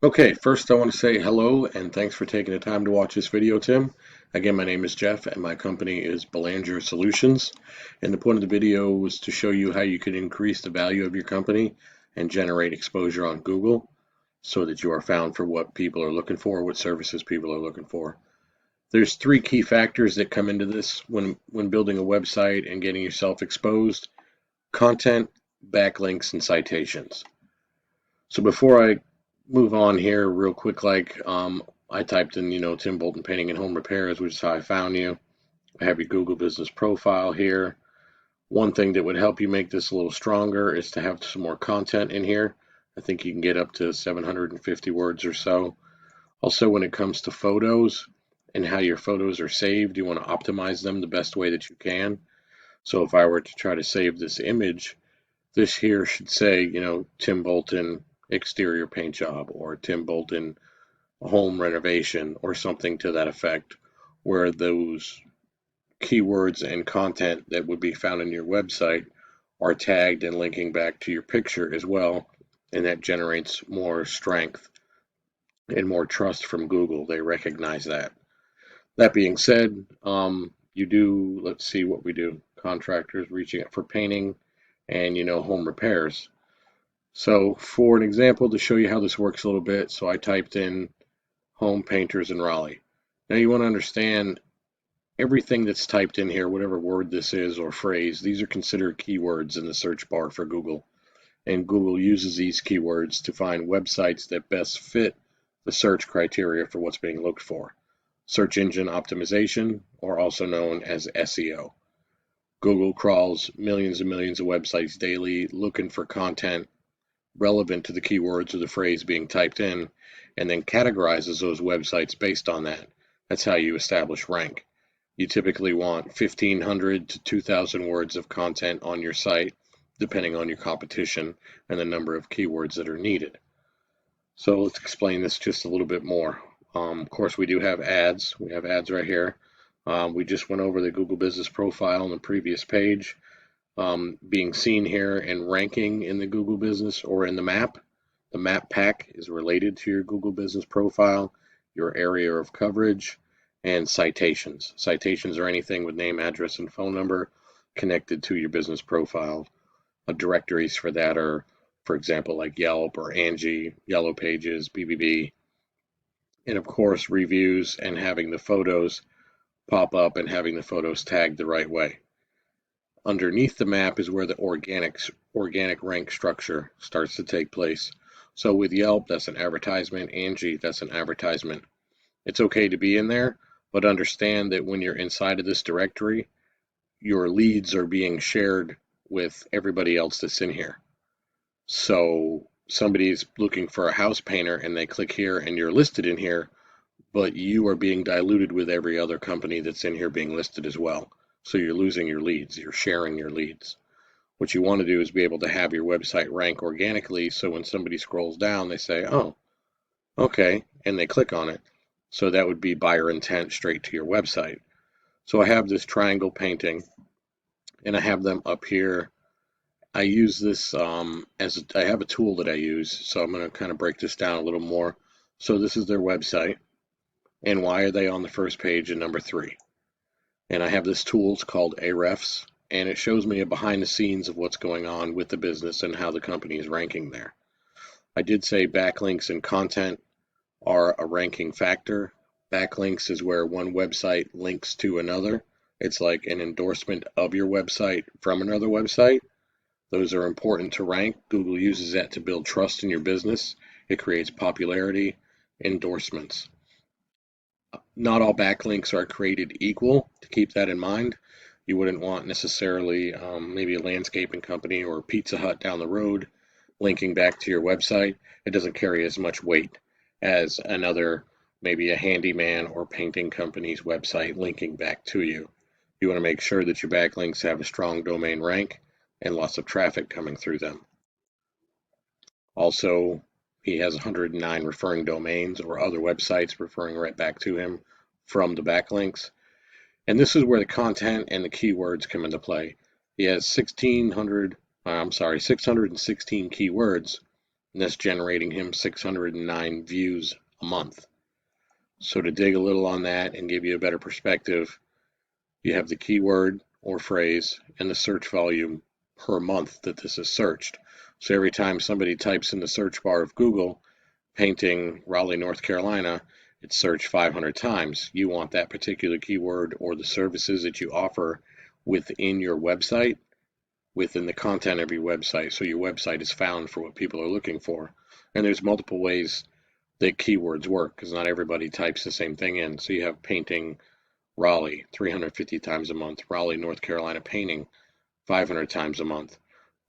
Okay, first I want to say hello and thanks for taking the time to watch this video, Tim. Again, my name is Jeff and my company is Belanger Solutions. And the point of the video was to show you how you can increase the value of your company and generate exposure on Google so that you are found for what people are looking for, what services people are looking for. There's three key factors that come into this when building a website and getting yourself exposed: content, backlinks, and citations. So before I move on here real quick, I typed in, Tim Bolton Painting and Home Repairs, which is how I found you. I have your Google business profile here. One thing that would help you make this a little stronger is to have some more content in here. I think you can get up to 750 words or so. Also, when it comes to photos and how your photos are saved, you want to optimize them the best way that you can. So if I were to try to save this image, this here should say, Tim Bolton exterior paint job or Tim Bolton home renovation or something to that effect, where those keywords and content that would be found in your website are tagged and linking back to your picture as well. And that generates more strength and more trust from Google. They recognize that. That being said, let's see what we do. Contractors reaching out for painting and, home repairs. So for an example, to show you how this works a little bit, so I typed in home painters in Raleigh. Now you want to understand everything that's typed in here, whatever word this is or phrase, these are considered keywords in the search bar for Google. And Google uses these keywords to find websites that best fit the search criteria for what's being looked for. Search engine optimization, or also known as SEO. Google crawls millions and millions of websites daily looking for content relevant to the keywords or the phrase being typed in, and then categorizes those websites based on that. That's how you establish rank. You typically want 1,500 to 2,000 words of content on your site, depending on your competition and the number of keywords that are needed. So let's explain this just a little bit more. Of course, we do have ads. We have ads right here. We just went over the Google Business Profile on the previous page. Being seen here and ranking in the Google Business or in the map. The map pack is related to your Google Business Profile, your area of coverage, and citations. Citations are anything with name, address, and phone number connected to your business profile. Directories for that are, for example, like Yelp or Angie, Yellow Pages, BBB, and of course, reviews and having the photos pop up and having the photos tagged the right way. Underneath the map is where the organic rank structure starts to take place. So with Yelp, that's an advertisement. Angie, that's an advertisement. It's okay to be in there, but understand that when you're inside of this directory, your leads are being shared with everybody else that's in here. So somebody's looking for a house painter and they click here and you're listed in here, but you are being diluted with every other company that's in here being listed as well. So you're losing your leads, you're sharing your leads. What you want to do is be able to have your website rank organically so when somebody scrolls down, they say, oh, okay, and they click on it. So that would be buyer intent straight to your website. So I have this triangle painting and I have them up here. I use this I have a tool that I use, so I'm going to kind of break this down a little more. So this is their website, and why are they on the first page in number 3? And I have this tool, it's called Ahrefs, and it shows me a behind the scenes of what's going on with the business and how the company is ranking there. I did say backlinks and content are a ranking factor. Backlinks is where one website links to another. It's like an endorsement of your website from another website. Those are important to rank. Google uses that to build trust in your business. It creates popularity, endorsements. Not all backlinks are created equal. To keep that in mind, you wouldn't want necessarily maybe a landscaping company or Pizza Hut down the road linking back to your website. It doesn't carry as much weight as another, maybe a handyman or painting company's website linking back to you. You want to make sure that your backlinks have a strong domain rank and lots of traffic coming through them. Also, he has 109 referring domains or other websites referring right back to him from the backlinks. And this is where the content and the keywords come into play. He has 616 keywords, and that's generating him 609 views a month. So to dig a little on that and give you a better perspective, you have the keyword or phrase and the search volume per month that this is searched. So every time somebody types in the search bar of Google, painting Raleigh, North Carolina, it's searched 500 times. You want that particular keyword or the services that you offer within your website, within the content of your website, so your website is found for what people are looking for. And there's multiple ways that keywords work, because not everybody types the same thing in. So you have painting Raleigh 350 times a month, Raleigh, North Carolina painting 500 times a month,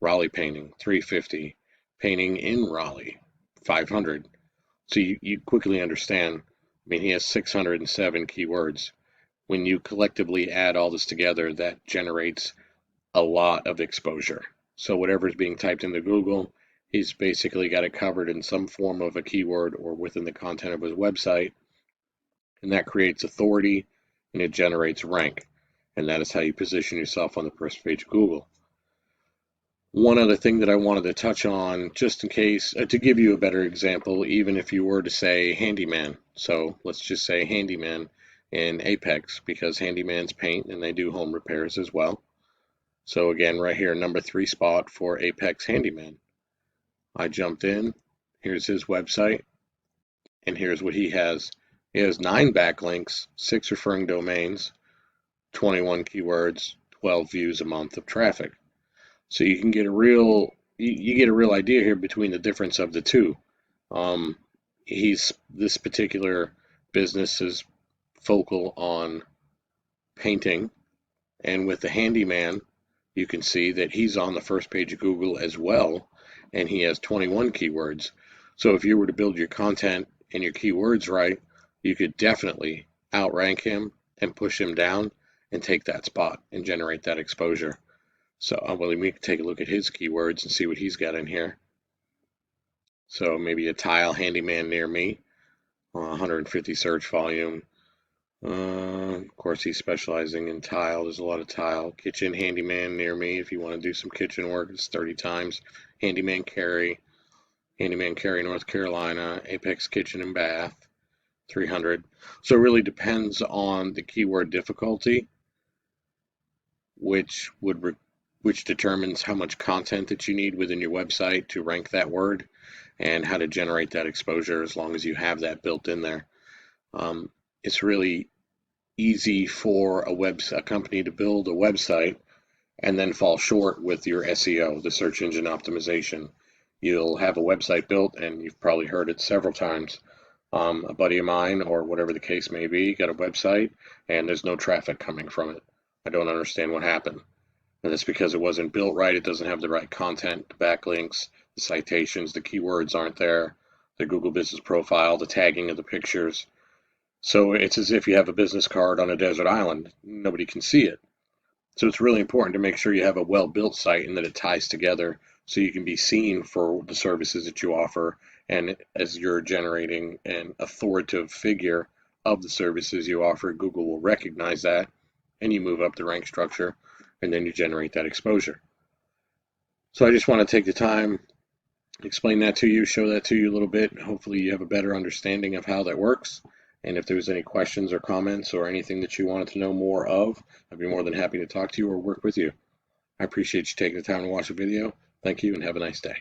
Raleigh painting 350, painting in Raleigh 500. So you quickly understand. I mean, he has 607 keywords. When you collectively add all this together, that generates a lot of exposure. So whatever's being typed into Google, he's basically got it covered in some form of a keyword or within the content of his website, and that creates authority and it generates rank. And that is how you position yourself on the first page of Google. One other thing that I wanted to touch on, just in case, to give you a better example, even if you were to say handyman. So let's just say handyman in Apex, because handymans paint and they do home repairs as well. So again, right here, number 3 spot for Apex Handyman. I jumped in, here's his website, and here's what he has. He has 9 backlinks, 6 referring domains, 21 keywords, 12 views a month of traffic. So you can get a real, you get a real idea here between the difference of the two. This particular business is focal on painting, and with the handyman, you can see that he's on the first page of Google as well, and he has 21 keywords. So if you were to build your content and your keywords right, you could definitely outrank him and push him down and take that spot and generate that exposure. So well, we can take a look at his keywords and see what he's got in here. So maybe a tile handyman near me, 150 search volume. Of course, he's specializing in tile. There's a lot of tile. Kitchen handyman near me. If you want to do some kitchen work, it's 30 times. Handyman Cary, North Carolina. Apex Kitchen and Bath, 300. So it really depends on the keyword difficulty, which determines how much content that you need within your website to rank that word and how to generate that exposure, as long as you have that built in there. It's really easy for a company to build a website and then fall short with your SEO, the search engine optimization. You'll have a website built, and you've probably heard it several times. A buddy of mine, or whatever the case may be, got a website and there's no traffic coming from it. I don't understand what happened. And that's because it wasn't built right. It doesn't have the right content, the backlinks, the citations, the keywords aren't there, the Google Business Profile, the tagging of the pictures. So it's as if you have a business card on a desert island. Nobody can see it. So it's really important to make sure you have a well-built site and that it ties together so you can be seen for the services that you offer. And as you're generating an authoritative figure of the services you offer, Google will recognize that, and you move up the rank structure, and then you generate that exposure. So I just want to take the time, explain that to you, show that to you a little bit. Hopefully you have a better understanding of how that works. And if there's any questions or comments or anything that you wanted to know more of, I'd be more than happy to talk to you or work with you. I appreciate you taking the time to watch the video. Thank you and have a nice day.